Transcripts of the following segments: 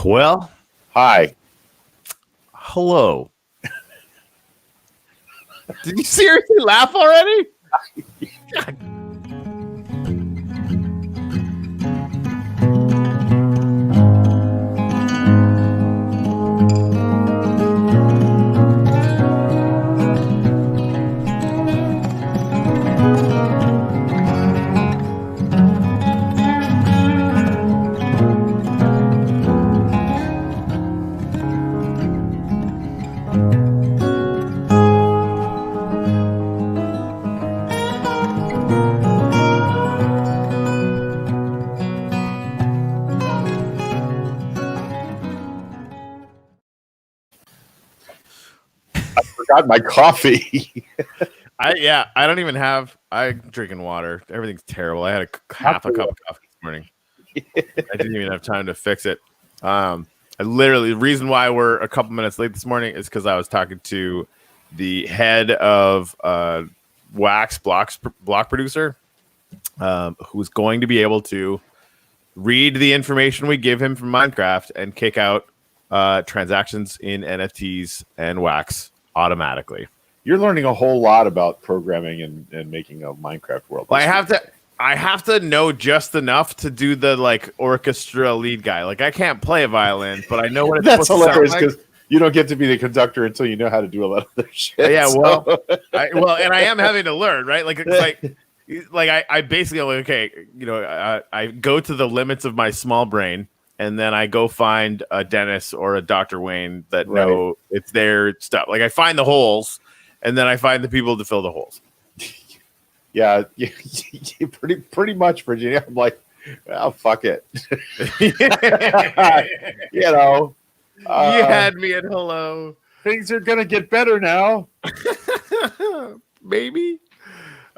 Well, Hi. hello. Did you seriously laugh already? God. Forgot my coffee. I don't even have. I'm drinking water. Everything's terrible. I had half a cup of coffee this morning. I didn't even have time to fix it. I literally, the reason why we're a couple minutes late this morning is because I was talking to the head of Wax block producer, who's going to be able to read the information we give him from Minecraft and kick out transactions in NFTs and Wax automatically. You're learning a whole lot about programming and making a Minecraft world. Well, I have to know just enough to do the like orchestra lead guy. Like I can't play a violin, but I know what it's That's hilarious because you don't get to be the conductor until you know how to do a lot of their shit. Yeah, so. and I am having to learn, right? I basically okay, I go to the limits of my small brain, and then I go find a Dennis or a Dr. Wayne that know it's their stuff. Like I find the holes, and then I find the people to fill the holes. Yeah, pretty much, Virginia. I'm like, well, fuck it. You had me at hello. Things are gonna get better now. Maybe.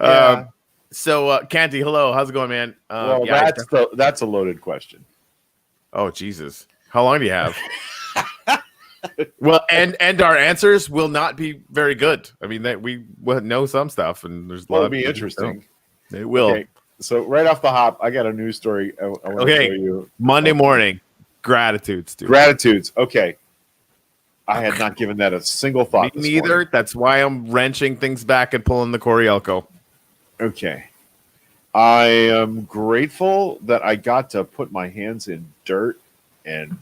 Yeah. So, Canty, hello. How's it going, man? Well, that's a loaded question. Oh, Jesus. How long do you have? Well, and our answers will not be very good. I mean, we will know some stuff, and there's a lot. It'll be interesting. It will. Okay. So right off the hop, I got a news story. I want to show you. Monday morning, gratitudes, dude. Gratitudes. Okay. I had not given that a single thought. Me neither. Morning. That's why I'm wrenching things back and pulling the Corielco. Okay. I am grateful that I got to put my hands in dirt and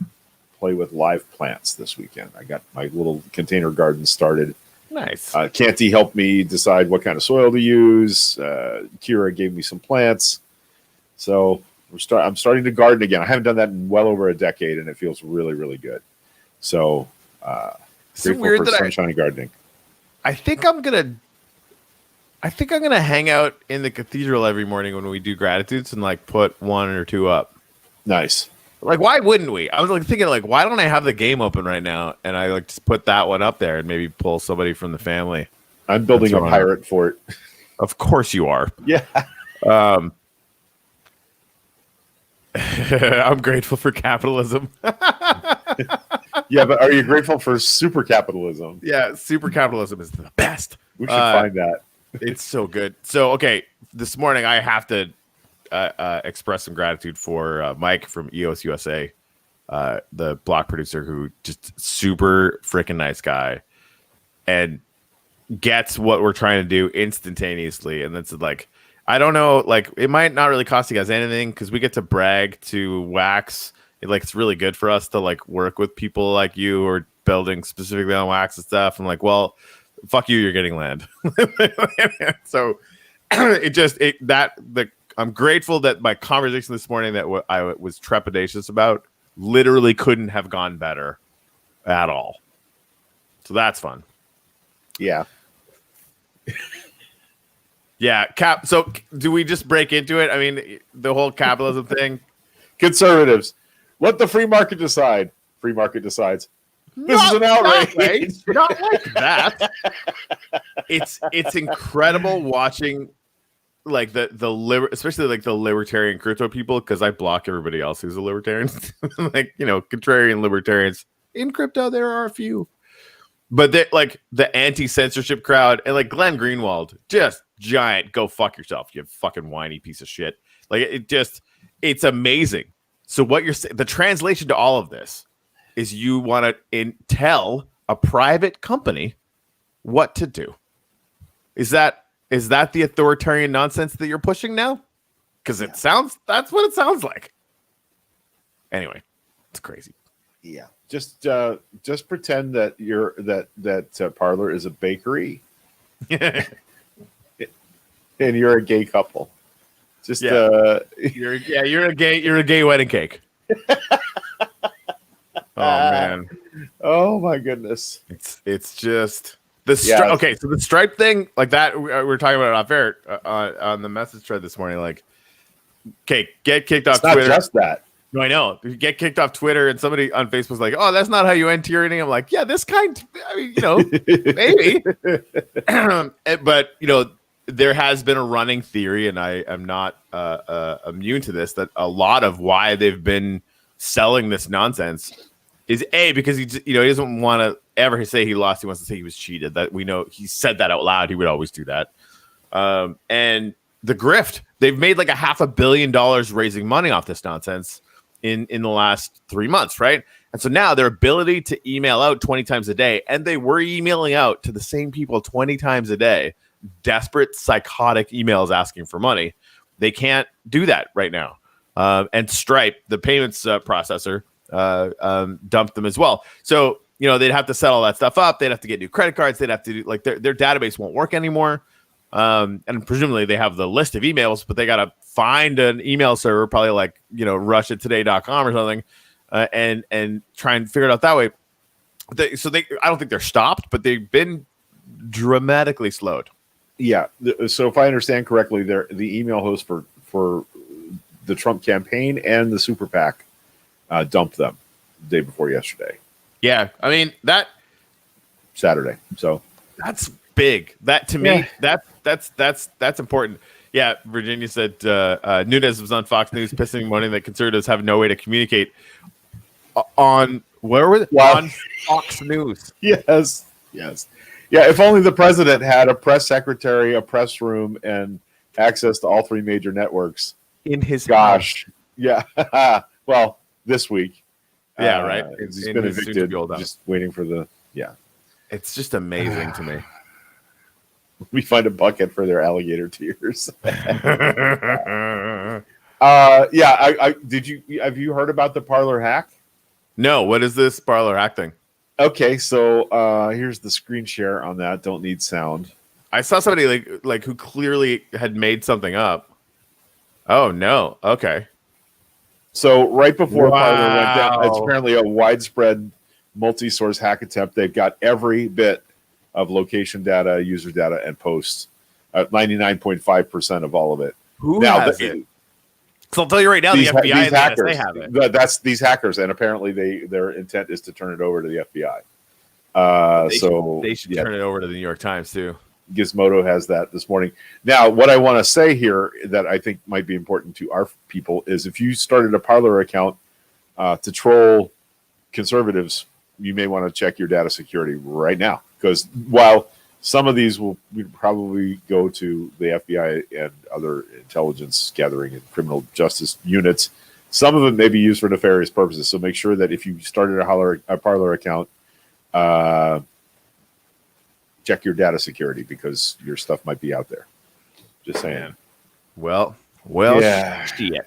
play with live plants this weekend. I got my little container garden started. Nice. Canty helped me decide what kind of soil to use. Kira gave me some plants. So I'm starting to garden again. I haven't done that in well over a decade, and it feels really, really good. So grateful for sunshine gardening. I think I'm gonna hang out in the cathedral every morning when we do gratitudes and like put one or two up. Nice. Like, why wouldn't we? I was like thinking, like, why don't I have the game open right now? And I like just put that one up there and maybe pull somebody from the family. I'm building a pirate fort. Of course you are. Yeah. I'm grateful for capitalism. Yeah, but are you grateful for super capitalism? Yeah, super capitalism is the best. We should find that. It's so good. So, okay, this morning I have to express some gratitude for Mike from EOS USA, the block producer who just super freaking nice guy and gets what we're trying to do instantaneously. And that's like, I don't know, like it might not really cost you guys anything because we get to brag to Wax. It's really good for us to like work with people like you who are building specifically on Wax and stuff. I'm like, well, fuck you, you're getting land. So I'm grateful that my conversation this morning that I was trepidatious about literally couldn't have gone better at all. So that's fun. Yeah. Yeah. So do we just break into it? I mean, the whole capitalism thing. Conservatives, let the free market decide. Free market decides. This is an outrage. Not like that. It's incredible watching like especially like the libertarian crypto people, because I block everybody else who's a libertarian. Like, contrarian libertarians in crypto, there are a few. But they like the anti-censorship crowd and like Glenn Greenwald, just giant, go fuck yourself, you fucking whiny piece of shit. Like it's amazing. So what you're saying, the translation to all of this is you want to tell a private company what to do. Is that the authoritarian nonsense that you're pushing now? Because that's what it sounds like. Anyway, it's crazy. Yeah. Just pretend that Parler is a bakery, and you're a gay couple. Just you're a gay wedding cake. Oh man. Oh my goodness. It's just the okay. So the Stripe thing, like that, we were talking about it off air on the message thread this morning. Like, okay, get kicked off Twitter. Not just that. No, I know. You get kicked off Twitter, and somebody on Facebook's like, "Oh, that's not how you end tyranny." I'm like, "Yeah, this kind. I mean, maybe." But there has been a running theory, and I am not immune to this, that a lot of why they've been selling this nonsense is because he doesn't want to ever say he lost. He wants to say he was cheated. That we know he said that out loud. He would always do that. And the grift, they've made like $500 million raising money off this nonsense in the last 3 months, right? And so now their ability to email out 20 times a day, and they were emailing out to the same people 20 times a day, desperate, psychotic emails asking for money. They can't do that right now. And Stripe, the payments processor, dumped them as well. So, they'd have to set all that stuff up. They'd have to get new credit cards. They'd have to do, like, their database won't work anymore. And presumably they have the list of emails, but they got to find an email server, probably like, russiatoday.com or something, and try and figure it out that way. I don't think they're stopped, but they've been dramatically slowed. Yeah. So if I understand correctly, the email host for the Trump campaign and the super PAC dumped them the day before yesterday. Yeah. I mean, that Saturday. So that's big. That to me, that's important. Yeah. Virginia said Nunes was on Fox News pissing and moaning that conservatives have no way to communicate on where was it? Wow. On Fox News. Yes. Yeah, if only the president had a press secretary, a press room, and access to all three major networks. In his house. Yeah. Well, this week. Yeah, right. He's been evicted, just waiting for the, It's just amazing to me. We find a bucket for their alligator tears. Have you heard about the Parler hack? No, what is this Parler hack thing? Okay, so here's the screen share on that. Don't need sound. I saw somebody like who clearly had made something up. Oh no. Okay. So right before Parler went down, it's apparently a widespread multi-source hack attempt. They've got every bit of location data, user data, and posts. 99.5% of all of it. Who has it? So I'll tell you right now, the FBI and the NSA have it. That's these hackers, and apparently their intent is to turn it over to the FBI. They should turn it over to the New York Times too. Gizmodo has that this morning. Now, what I want to say here that I think might be important to our people is if you started a Parler account to troll conservatives, you may want to check your data security right now, because while some of these will probably go to the FBI and other intelligence gathering and criminal justice units, some of them may be used for nefarious purposes. So make sure that if you started a Parler account, check your data security, because your stuff might be out there. Just saying. Well, shit.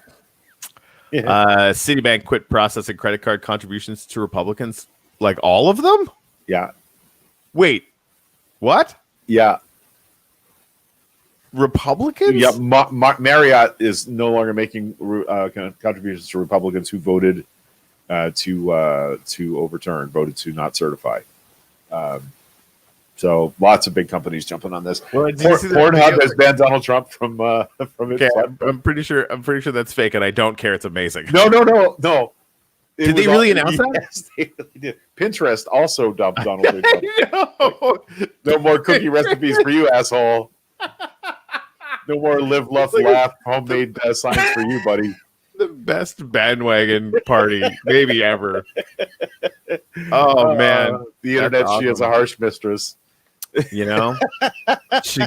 Yeah. Citibank quit processing credit card contributions to Republicans. Like all of them? Yeah. Wait. What? Yeah. Republicans? Yeah. Marriott is no longer making contributions to Republicans who voted to overturn, voted to not certify. So lots of big companies jumping on this. Well, Pornhub has banned Donald Trump from its. Okay, I'm pretty sure that's fake, and I don't care. It's amazing. No. Did they really announce that? Yes, they really did. Pinterest also dumped Donald Trump. No more cookie recipes for you, asshole. No more live, love, laugh, homemade signs for you, buddy. The best bandwagon party maybe ever. Oh man, the internet. Awesome. She is a harsh mistress. She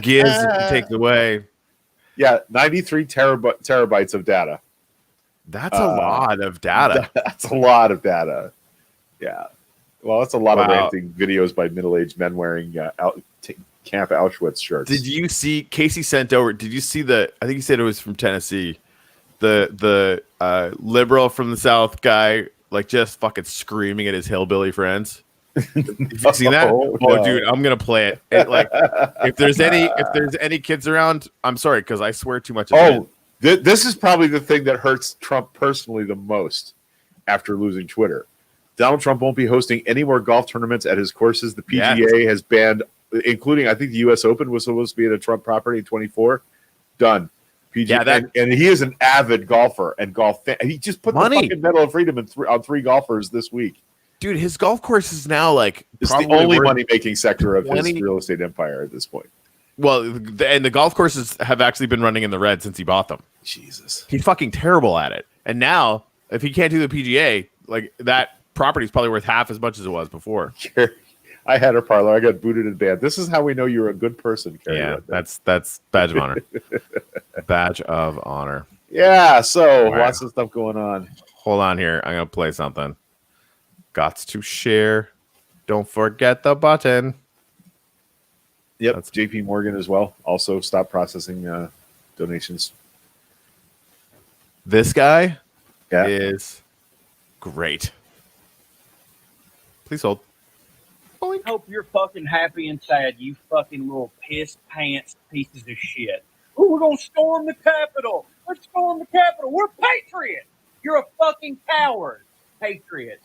gives and takes away. Yeah, 93 terabytes of data. That's a lot of data. That's a lot of data. Yeah. Well, that's a lot of Wow. ranting videos by middle-aged men wearing Camp Auschwitz shirts. Did you see Casey sent over? Did you see I think he said it was from Tennessee. The liberal from the South guy, like, just fucking screaming at his hillbilly friends. Have you seen that? No. Dude, I'm gonna play it. Like, if there's any kids around, I'm sorry, because I swear too much. This is probably the thing that hurts Trump personally the most after losing Twitter. Donald Trump won't be hosting any more golf tournaments at his courses. The PGA has banned, including, I think, the U.S. Open was supposed to be at a Trump property in 24. Done. PGA, and he is an avid golfer and golf fan. He just put the fucking Medal of Freedom on 3 golfers this week. Dude, his golf course is now like it's the only money-making sector of his real estate empire at this point. Well, and the golf courses have actually been running in the red since he bought them. Jesus, he's fucking terrible at it. And now, if he can't do the PGA, like, that property is probably worth half as much as it was before. I had a parlor. I got booted and banned. This is how we know you're a good person, Kerry. Yeah, that's badge of honor. Badge of honor. Yeah, so lots of stuff going on. Hold on here. I'm going to play something. Gots to share. Don't forget the button. Yep, that's JP Morgan as well. Also stopped processing donations. This guy is great. Please hold. Boink. Hope you're fucking happy and sad, you fucking little piss pants pieces of shit. Oh, we're gonna storm the Capitol. Let's storm the Capitol. We're patriots. You're a fucking coward. Patriots.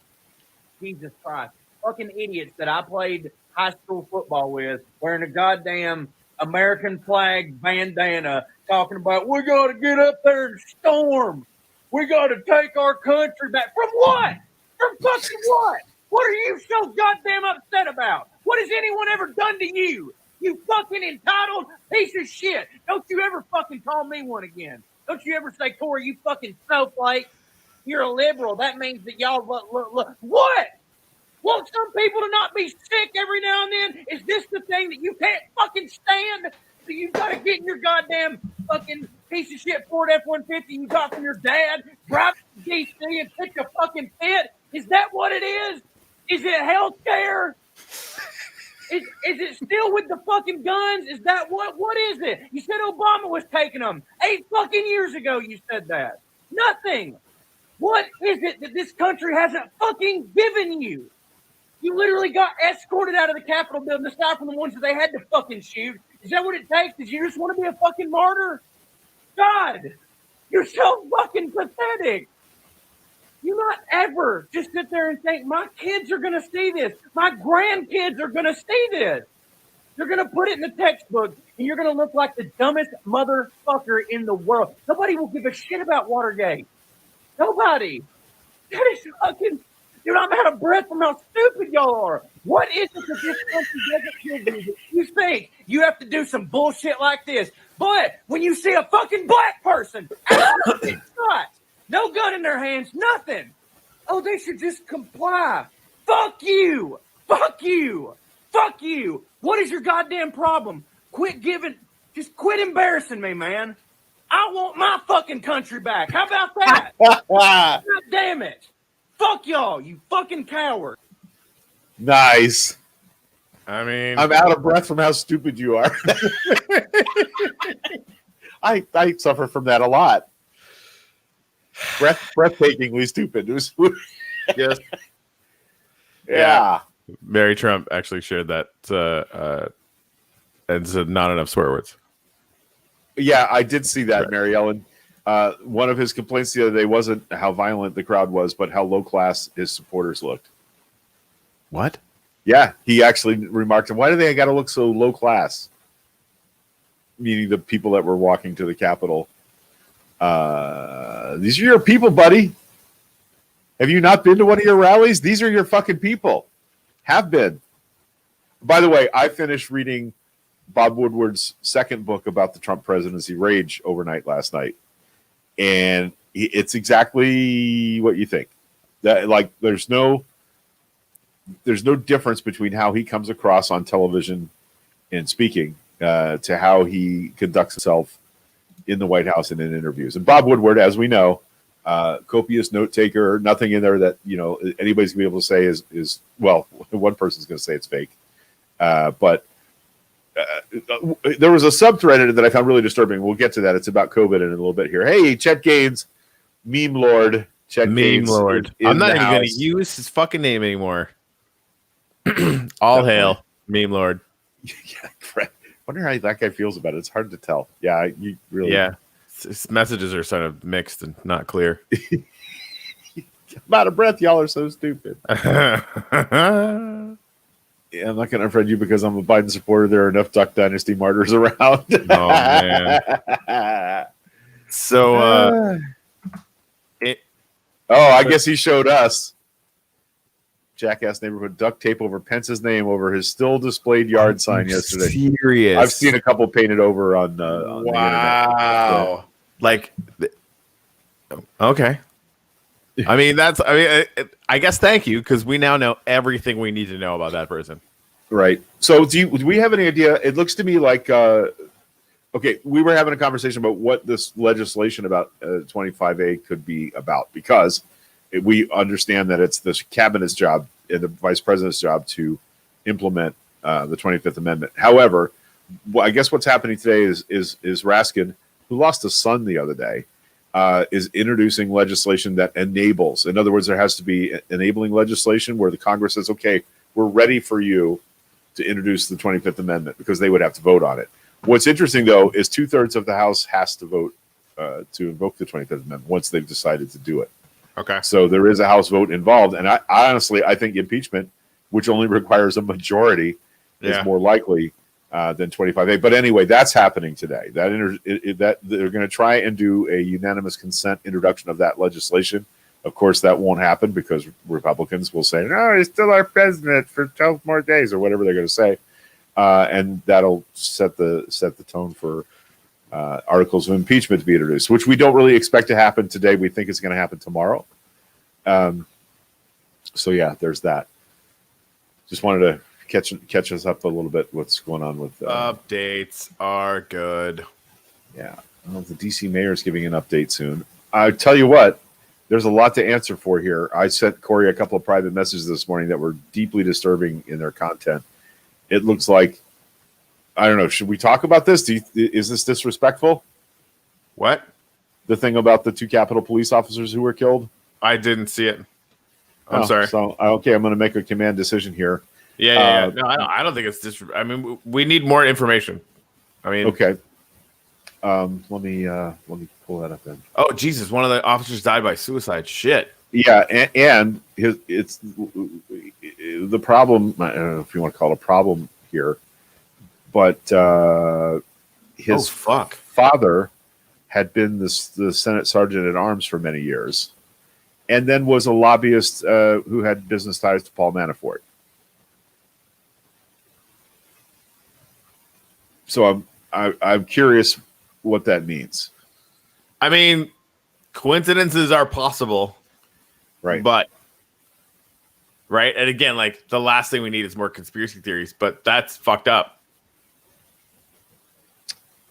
Jesus Christ. Fucking idiots that I played high school football with wearing a goddamn American flag bandana talking about we gotta get up there and storm. We gotta take our country back. From what? From fucking what? What are you so goddamn upset about? What has anyone ever done to you? You fucking entitled piece of shit. Don't you ever fucking call me one again. Don't you ever say, Corey, you fucking snowflake. You're a liberal. That means that y'all look. What? Want some people to not be sick every now and then? Is this the thing that you can't fucking stand? So you got to get in your goddamn fucking piece of shit Ford F-150 you got from your dad, drive to DC and pitch a fucking fit? Is that what it is? Is it health care? Is it still with the fucking guns? Is that what is it? You said Obama was taking them 8 fucking years ago. You said that. Nothing. What is it that this country hasn't fucking given you? You literally got escorted out of the Capitol building aside from the ones that they had to fucking shoot. Is that what it takes? Did you just want to be a fucking martyr? God, you're so fucking pathetic. You not ever just sit there and think, my kids are going to see this. My grandkids are going to see this. You're going to put it in the textbook, and you're going to look like the dumbest motherfucker in the world. Nobody will give a shit about Watergate. Nobody. That is fucking... Dude, I'm out of breath from how stupid y'all are. What is it that this country doesn't give you? You think you have to do some bullshit like this. But when you see a fucking black person, shot, no gun in their hands, nothing. Oh, they should just comply. Fuck you. Fuck you. Fuck you. What is your goddamn problem? Just quit embarrassing me, man. I want my fucking country back. How about that? God damn it. Fuck y'all, you fucking coward. Nice. I mean, I'm out of breath from how stupid you are. I suffer from that a lot. Breathtakingly stupid. Yes. Yeah. Mary Trump actually shared that and said not enough swear words. Yeah, I did see that, Right. Mary Ellen. One of his complaints the other day wasn't how violent the crowd was, but how low class his supporters looked. What? Yeah, he actually remarked, why do they got to look so low class? Meaning the people that were walking to the Capitol. These are your people, buddy. Have you not been to one of your rallies? These are your fucking people. Have been. By the way, I finished reading Bob Woodward's second book about the Trump presidency, Rage, overnight last night. And it's exactly what you think. That, like, there's no difference between how he comes across on television and speaking to how he conducts himself in the White House and in interviews. And Bob Woodward, as we know, copious note taker. Nothing in there that anybody's gonna be able to say is well. One person's gonna say it's fake, but there was a subthread in it that I found really disturbing. We'll get to that. It's about COVID in a little bit here. Hey, Chet Gaines, meme lord. Chet Meme Gaines lord. I'm not even going to use his fucking name anymore. All hail, meme lord. Yeah, Fred. Wonder how that guy feels about it. It's hard to tell. Yeah, you really. Yeah, his messages are sort of mixed and not clear. I'm out of breath. Y'all are so stupid. Yeah, I'm not going to unfriend you because I'm a Biden supporter. There are enough Duck Dynasty martyrs around. Oh man. So, I guess he showed us Jackass Neighborhood duct tape over Pence's name over his still displayed yard sign yesterday. Serious? I've seen a couple painted over on wow. the internet. Yeah. Like, okay. I guess thank you, because we now know everything we need to know about that person. Right. So do we have any idea? It looks to me like, okay, we were having a conversation about what this legislation about 25A could be about, because we understand that it's the cabinet's job and the vice president's job to implement the 25th Amendment. However, I guess what's happening today is Raskin, who lost a son the other day, is introducing legislation that enables. In other words, there has to be enabling legislation where the Congress says, okay, we're ready for you to introduce the 25th Amendment, because they would have to vote on it. What's interesting, though, is 2/3 of the House has to vote to invoke the 25th Amendment once they've decided to do it. Okay. So there is a House vote involved. And I honestly think impeachment, which only requires a majority, is more likely than 25A. But anyway, that's happening today. That they're going to try and do a unanimous consent introduction of that legislation. Of course, that won't happen because Republicans will say, no, he's still our president for 12 more days, or whatever they're going to say. And that'll set the tone for articles of impeachment to be introduced, which we don't really expect to happen today. We think it's going to happen tomorrow. So yeah, there's that. Just wanted to catch us up a little bit. What's going on with updates are good. Yeah, well, the DC mayor is giving an update soon. I tell you what, there's a lot to answer for here. I sent Corey a couple of private messages this morning that were deeply disturbing in their content. It looks like, I don't know, should we talk about this? Is this disrespectful? What? The thing about the 2 Capitol police officers who were killed? I didn't see it. I'm sorry. So, okay, I'm going to make a command decision here. Yeah. No, I don't think it's I mean, we need more information. I mean, okay. Let me pull that up then. Oh, Jesus! One of the officers died by suicide. Shit. Yeah, and it's the problem. I don't know if you want to call it a problem here, but his father had been the Senate Sergeant at Arms for many years, and then was a lobbyist who had business ties to Paul Manafort. So I'm curious what that means. I mean, coincidences are possible, right? But right, and again, like the last thing we need is more conspiracy theories. But that's fucked up.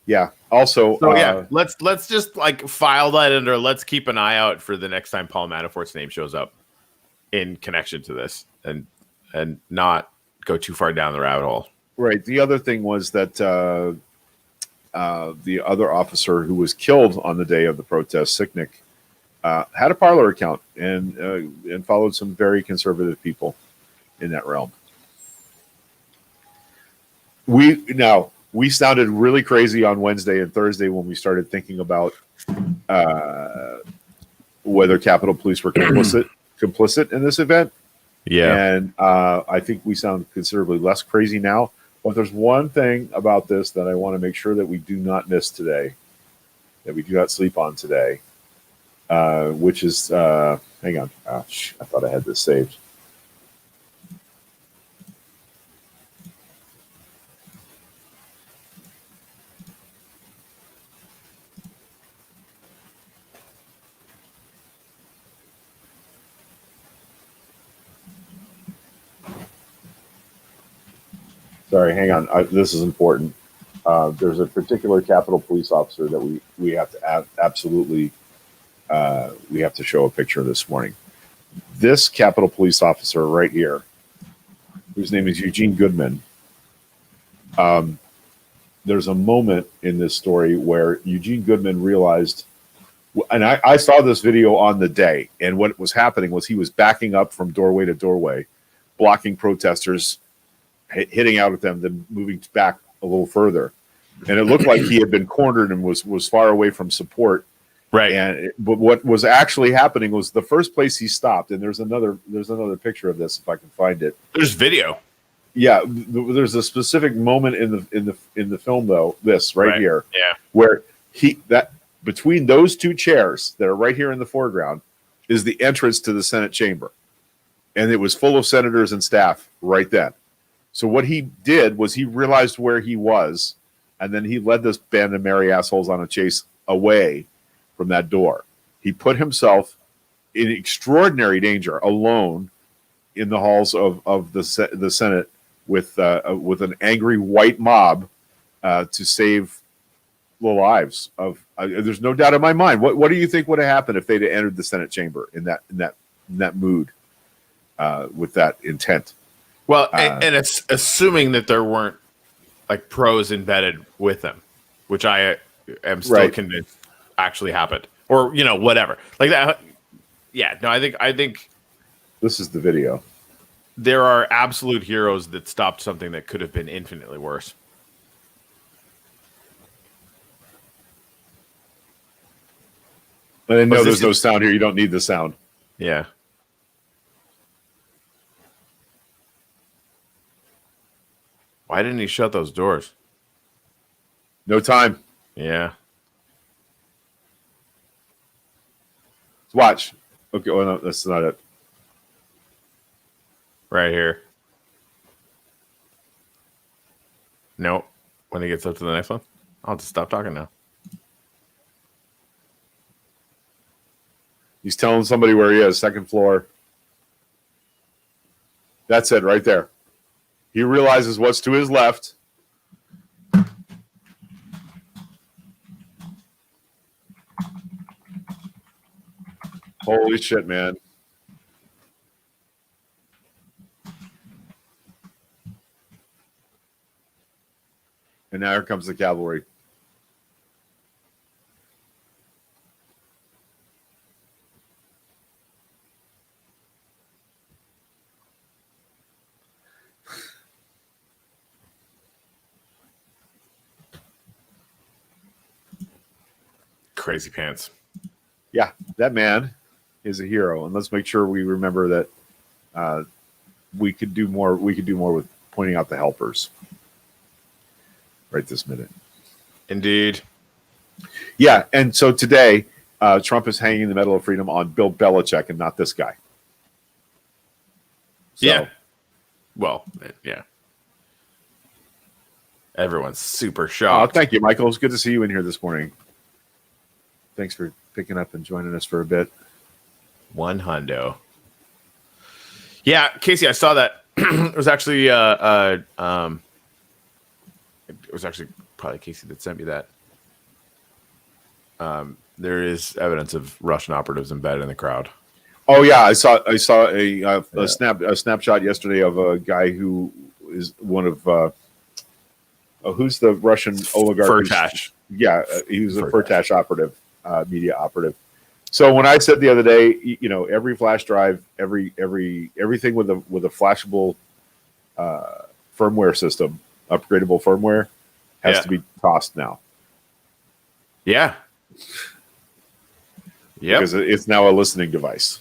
Yeah. Also, so let's just like file that under. Let's keep an eye out for the next time Paul Manafort's name shows up in connection to this, and not go too far down the rabbit hole. Right. The other thing was that the other officer who was killed on the day of the protest, Sicknick, had a Parler account and followed some very conservative people in that realm. We sounded really crazy on Wednesday and Thursday when we started thinking about whether Capitol Police were complicit in this event. Yeah. And I think we sound considerably less crazy now. But there's one thing about this that I want to make sure that we do not miss today, that we do not sleep on today, which is, hang on. I thought I had this saved. Sorry, hang on. This is important. There's a particular Capitol Police officer that we have to absolutely we have to show a picture this morning. This Capitol Police officer right here, whose name is Eugene Goodman, there's a moment in this story where Eugene Goodman realized, and I saw this video on the day, and what was happening was he was backing up from doorway to doorway, blocking protesters, hitting out at them, then moving back a little further. And it looked like he had been cornered and was far away from support. Right. But what was actually happening was the first place he stopped, and there's another picture of this if I can find it. There's video. Yeah, there's a specific moment in the film though. This right here, yeah, where that between those two chairs that are right here in the foreground is the entrance to the Senate chamber, and it was full of senators and staff right then. So what he did was he realized where he was, and then he led this band of merry assholes on a chase away from that door. He put himself in extraordinary danger alone in the halls of the Senate with an angry white mob to save the lives of. There's no doubt in my mind. What do you think would have happened if they'd entered the Senate chamber in that mood with that intent? Well, and it's assuming that there weren't like pros embedded with them, which I am still convinced actually happened, or whatever like that. Yeah, no, I think this is the video. There are absolute heroes that stopped something that could have been infinitely worse. I know there's no sound here. You don't need the sound. Yeah. Why didn't he shut those doors? No time. Yeah. Watch. Okay. Well, no, that's not it. Right here. Nope. When he gets up to the next one, I'll just stop talking now. He's telling somebody where he is, second floor. That's it right there. He realizes what's to his left. Holy shit, man. And now here comes the cavalry. Crazy pants. Yeah, that man is a hero, and let's make sure we remember that we could do more. We could do more with pointing out the helpers. Right this minute. Indeed. Yeah, and so today, Trump is hanging the Medal of Freedom on Bill Belichick and not this guy. So, yeah. Well, yeah. Everyone's super shocked. Thank you, Michael. It's good to see you in here this morning. Thanks for picking up and joining us for a bit. One hundo. Yeah, Casey, I saw that. It was actually probably Casey that sent me that. There is evidence of Russian operatives embedded in the crowd. Oh yeah, I saw a snapshot yesterday of a guy who is one of who's the Russian oligarch? Firtash. Yeah, he was a Firtash operative, media operative. So when I said the other day, every flash drive, everything with a flashable firmware system, upgradable firmware, has to be tossed now. Yeah. Yeah. Because it's now a listening device.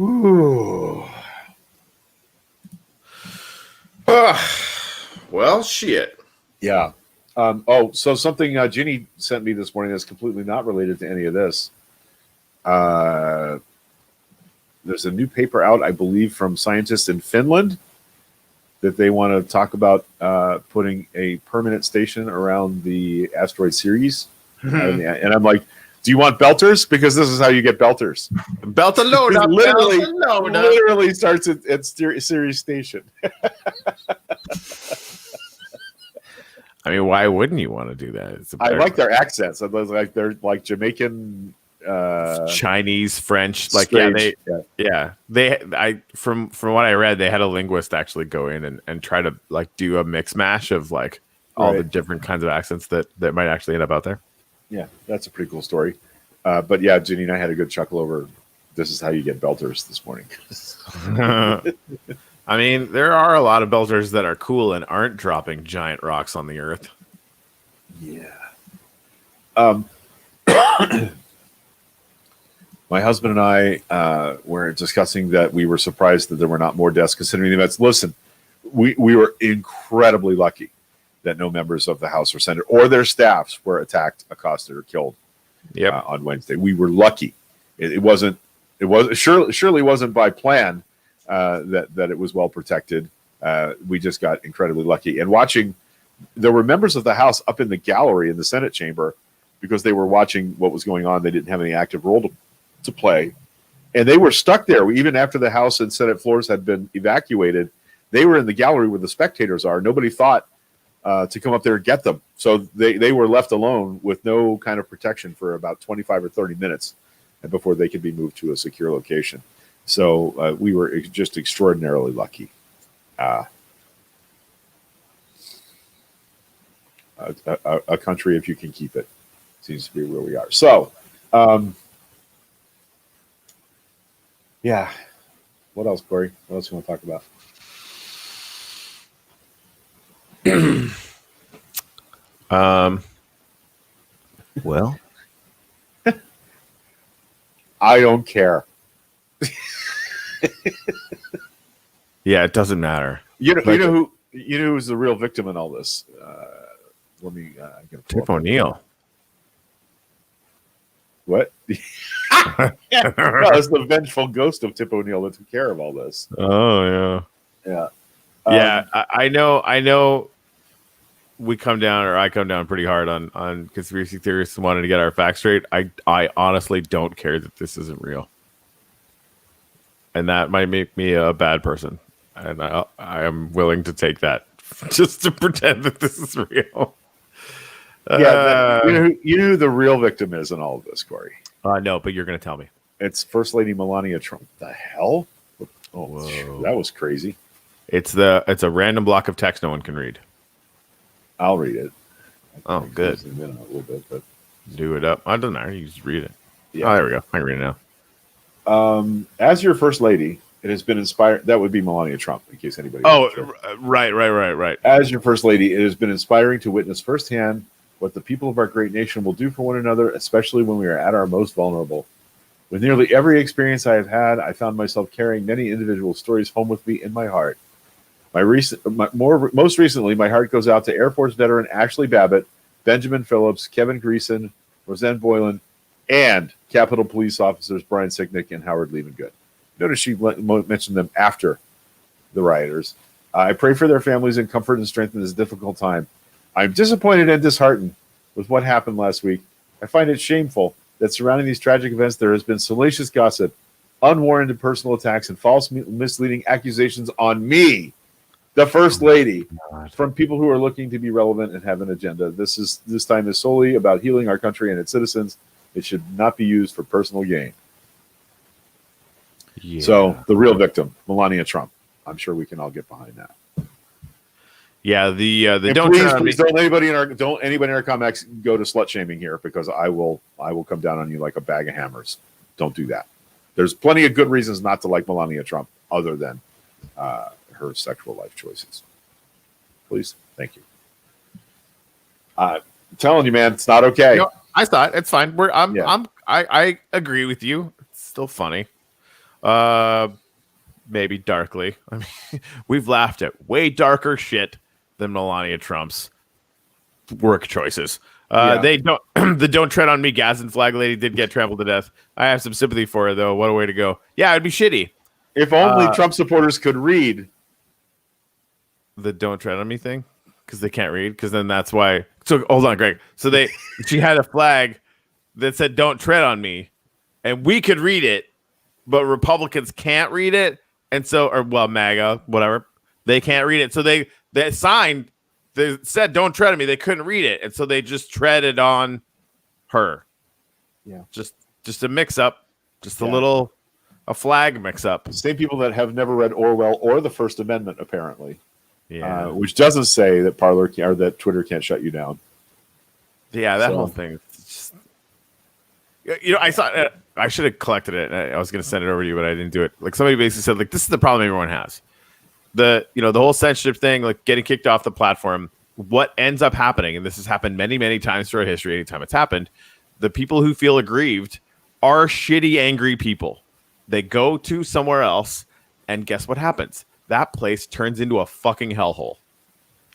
Ooh. Well, shit. Yeah. So something Ginny sent me this morning that's completely not related to any of this. There's a new paper out, I believe, from scientists in Finland that they want to talk about putting a permanent station around the asteroid Ceres. And I'm like, do you want belters? Because this is how you get belters. Beltalona. Literally starts at Ceres Station. I mean, why wouldn't you want to do that? It's a I better- like their accents. I was like they're like Jamaican, Chinese, French, like strange. from what I read, they had a linguist actually go in and try to like do a mix mash of like all the Right. different kinds of accents that might actually end up out there. Yeah, that's a pretty cool story. But yeah, Ginny and I had a good chuckle over. This is how you get belters this morning. I mean, there are a lot of belters that are cool and aren't dropping giant rocks on the earth. Yeah. My husband and I were discussing that we were surprised that there were not more deaths considering the events. Listen, we were incredibly lucky that no members of the House or Senate or their staffs were attacked, accosted, or killed on Wednesday. We were lucky. It surely wasn't by plan that it was well protected. We just got incredibly lucky. And watching, there were members of the House up in the gallery in the Senate chamber because they were watching what was going on. They didn't have any active role to play. And they were stuck there. Even after the House and Senate floors had been evacuated, they were in the gallery where the spectators are. Nobody thought to come up there and get them. So they were left alone with no kind of protection for about 25 or 30 minutes before they could be moved to a secure location. So we were just extraordinarily lucky. A country, if you can keep it, seems to be where we are. So, yeah. What else, Corey? What else you want to talk about? Well, I don't care. yeah, it doesn't matter. You know who's the real victim in all this? Let me Tip O'Neill. What? No, it's the vengeful ghost of Tip O'Neill that took care of all this. Oh Yeah. yeah. I know. I come down pretty hard on conspiracy theorists wanting to get our facts straight. I honestly don't care that this isn't real, and that might make me a bad person. And I am willing to take that just to pretend that this is real. Yeah, you know who the real victim is in all of this, Corey? No, but you're going to tell me. It's First Lady Melania Trump. The hell? Oh, Whoa. that was crazy. It's a random block of text no one can read. I'll read it. Oh, good. Zoom in a little bit, but Do it up. I don't know. You just read it. yeah. Oh, there we go. I can read it now. As your first lady, it has been inspired. That would be Melania Trump, in case anybody. Oh, wasn't sure. right. As your first lady, it has been inspiring to witness firsthand what the people of our great nation will do for one another, especially when we are at our most vulnerable. With nearly every experience I have had, I found myself carrying many individual stories home with me in my heart. Most recently, my heart goes out to Air Force veteran Ashley Babbitt, Benjamin Phillips, Kevin Greason, Roseanne Boylan, and Capitol Police officers Brian Sicknick and Howard Levengood. Notice she mentioned them after the rioters. I pray for their families and comfort and strength in this difficult time. I'm disappointed and disheartened with what happened last week. I find it shameful that surrounding these tragic events there has been salacious gossip, unwarranted personal attacks, and false misleading accusations on me, the First Lady, from people who are looking to be relevant and have an agenda. This time is solely about healing our country and its citizens. It should not be used for personal gain. Yeah. So the real victim, Melania Trump. I'm sure we can all get behind that. Yeah, the And don't please don't anybody in our comments go to slut shaming here, because I will come down on you like a bag of hammers. Don't do that. There's plenty of good reasons not to like Melania Trump other than her sexual life choices. Please, thank you. I'm telling you, man, it's not okay. No, I thought it's fine. I agree with you. It's still funny. Maybe darkly. I mean, we've laughed at way darker shit than Melania Trump's work choices. They don't. The "Don't Tread on Me" gas and flag lady did get trampled to death. I have some sympathy for her, though. What a way to go! Yeah, it'd be shitty. If only Trump supporters could read the "Don't Tread on Me" thing, because they can't read. Because then that's why. So hold on, Greg. So she had a flag that said "Don't tread on me," and we could read it, but Republicans can't read it, and so MAGA, whatever, they can't read it. So they signed they said don't tread on me. They couldn't read it, and so they just treaded on her. Yeah. Just a mix up, just a flag mix up. The same people that have never read Orwell or the First Amendment, apparently. Yeah. Which doesn't say that or that Twitter can't shut you down. Yeah, that whole thing. Just, I saw. I should have collected it. I was going to send it over to you, but I didn't do it. Like somebody basically said, like this is the problem everyone has. The whole censorship thing, like getting kicked off the platform. What ends up happening, and this has happened many, many times throughout history. Anytime it's happened, the people who feel aggrieved are shitty, angry people. They go to somewhere else, and guess what happens? That place turns into a fucking hellhole.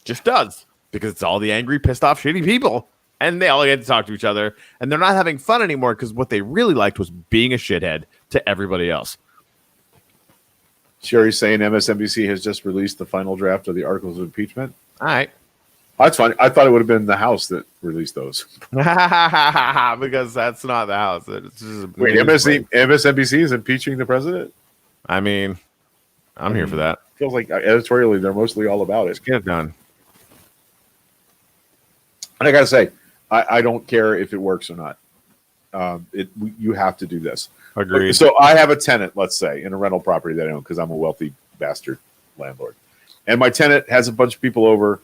Just does. Because it's all the angry, pissed off, shitty people. And they all get to talk to each other. And they're not having fun anymore because what they really liked was being a shithead to everybody else. Sherry's saying MSNBC has just released the final draft of the articles of impeachment. All right. That's fine. I thought it would have been the House that released those. Because that's not the House. It's just Wait, MSNBC is impeaching the president? I mean, I'm here for that. Feels like editorially they're mostly all about it. Let's get it done. And I got to say, I don't care if it works or not. You have to do this. Agreed. So I have a tenant, let's say, in a rental property that I own because I'm a wealthy bastard landlord. And my tenant has a bunch of people over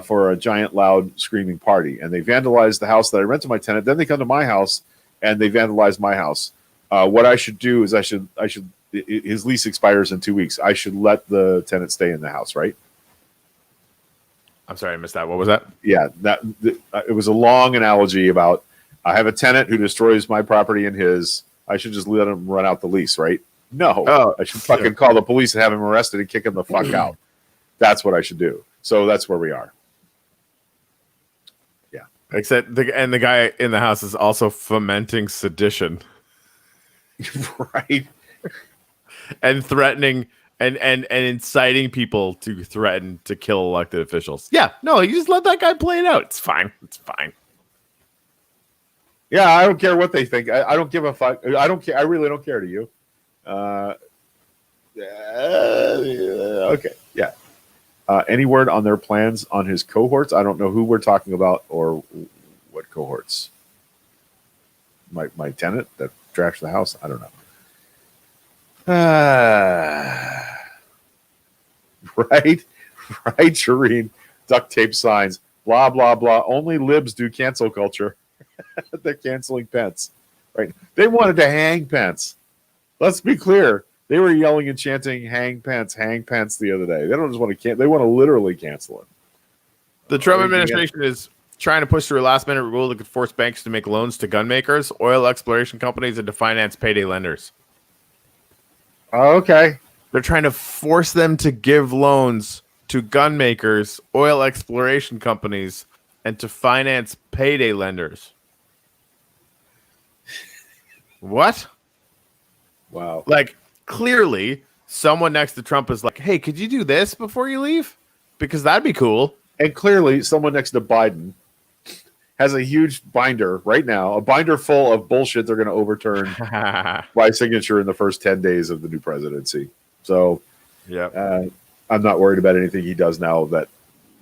for a giant, loud, screaming party. And they vandalize the house that I rent to my tenant. Then they come to my house and they vandalize my house. What I should do is his lease expires in 2 weeks. I should let the tenant stay in the house, right? I'm sorry, I missed that. What was that? Yeah, it was a long analogy about I have a tenant who destroys my property and his. I should just let him run out the lease, right? No, I should fucking call the police and have him arrested and kick him the fuck out. That's what I should do. So that's where we are. Yeah. Except the guy in the house is also fomenting sedition. Right. And threatening and inciting people to threaten to kill elected officials. Yeah, no, you just let that guy play it out. It's fine. It's fine. Yeah, I don't care what they think. I don't give a fuck. I don't care. I really don't care to you. Okay. Yeah. Any word on their plans on his cohorts? I don't know who we're talking about or what cohorts. My tenant that trashed the house? I don't know. Right, Shireen. Duct tape signs. Blah blah blah. Only libs do cancel culture. They're canceling Pence. Right? They wanted to hang Pence. Let's be clear. They were yelling and chanting "Hang Pence, hang Pence" the other day. They don't just want to they want to literally cancel him. The Trump administration is trying to push through a last-minute rule that could force banks to make loans to gun makers, oil exploration companies, and to finance payday lenders. Okay. They're trying to force them to give loans to gun makers, oil exploration companies, and to finance payday lenders. What? Wow. Like, clearly, someone next to Trump is like, hey, could you do this before you leave? Because that'd be cool. And clearly, someone next to Biden has a huge binder right now, a binder full of bullshit they're going to overturn by signature in the first 10 days of the new presidency. So yeah, I'm not worried about anything he does now that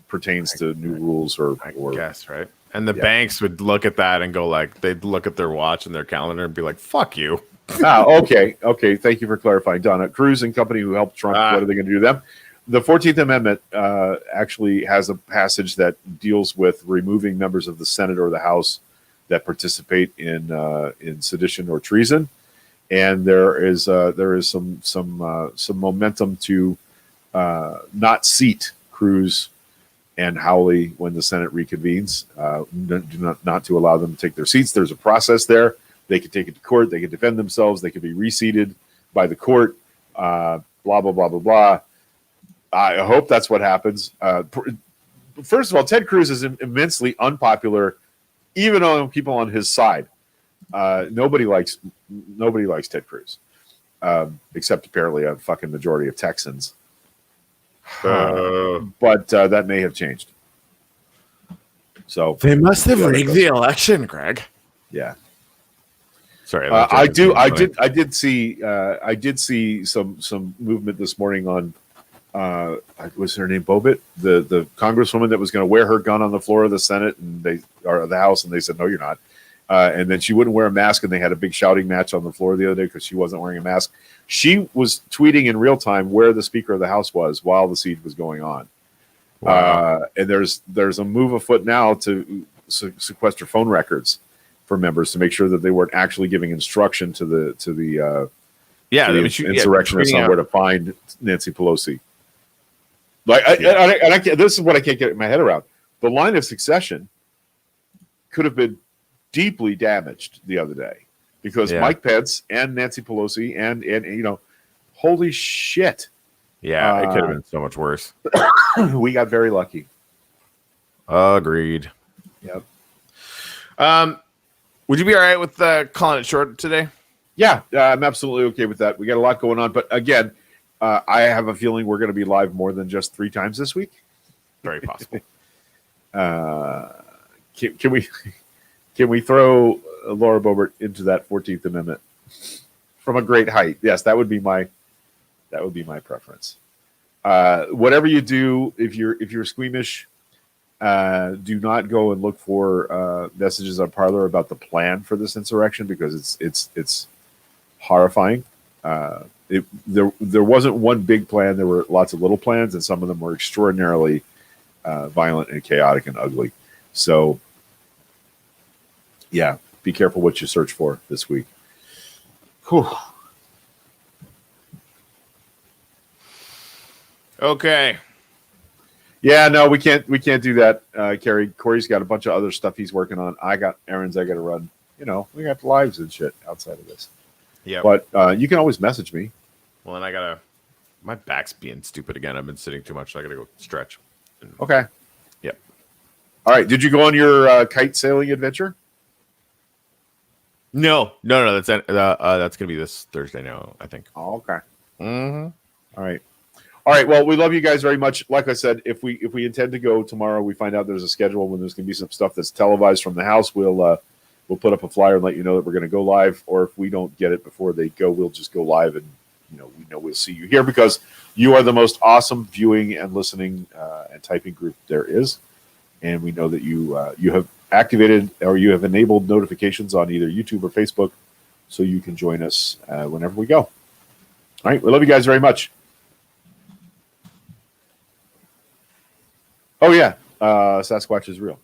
pertains to new rules or guess, right? And the banks would look at that and go like, they'd look at their watch and their calendar and be like, fuck you. Okay. Thank you for clarifying. Donna Cruz and company who helped Trump. What are they going to do to them? The 14th Amendment actually has a passage that deals with removing members of the Senate or the House that participate in sedition or treason, and there is some momentum to not seat Cruz and Howley when the Senate reconvenes. Not to allow them to take their seats. There's a process there. They can take it to court. They can defend themselves. They can be reseated by the court. Blah blah blah blah blah. I hope that's what happens. First of all, Ted Cruz is immensely unpopular, even on people on his side. Nobody likes Ted Cruz, except apparently a fucking majority of Texans. But that may have changed. So they must have rigged the election, Greg. Yeah. Sorry, I did see some movement this morning on Was her name Bobbitt, the congresswoman that was going to wear her gun on the floor of the Senate and the House, and they said no, you're not. And then she wouldn't wear a mask, and they had a big shouting match on the floor the other day because she wasn't wearing a mask. She was tweeting in real time where the Speaker of the House was while the siege was going on. Wow. And there's a move afoot now to sequester phone records for members to make sure that they weren't actually giving instruction to the insurrectionists on where to find Nancy Pelosi. This is what I can't get my head around. The line of succession could have been deeply damaged the other day because Mike Pence and Nancy Pelosi and holy shit. Yeah, it could have been so much worse. We got very lucky. Agreed. Yep. Would you be all right with calling it short today? Yeah, I'm absolutely okay with that. We got a lot going on, but again, I have a feeling we're going to be live more than just 3 times this week. Very possible. Can we throw Laura Boebert into that 14th Amendment from a great height? Yes, that would be my preference. Whatever you do, if you're squeamish, do not go and look for messages on Parler about the plan for this insurrection because it's horrifying. There wasn't one big plan. There were lots of little plans, and some of them were extraordinarily violent and chaotic and ugly. So, yeah, be careful what you search for this week. Whew. Okay. Yeah, no, we can't do that, Kerry. Corey's got a bunch of other stuff he's working on. I got errands I got to run. We got lives and shit outside of this. Yeah. But you can always message me. Well, and my back's being stupid again. I've been sitting too much, so I got to go stretch. Okay. Yep. All right. Did you go on your kite sailing adventure? No. That's going to be this Thursday now, I think. Oh, okay. Mm-hmm. All right. Well, we love you guys very much. Like I said, if we intend to go tomorrow, we find out there's a schedule when there's going to be some stuff that's televised from the house. We'll put up a flyer and let you know that we're going to go live. Or if we don't get it before they go, we'll just go live, and we know we'll see you here because you are the most awesome viewing and listening and typing group there is, and we know that you have activated or you have enabled notifications on either YouTube or Facebook, so you can join us whenever we go. All right. We love you guys very much. Oh, yeah. Sasquatch is real.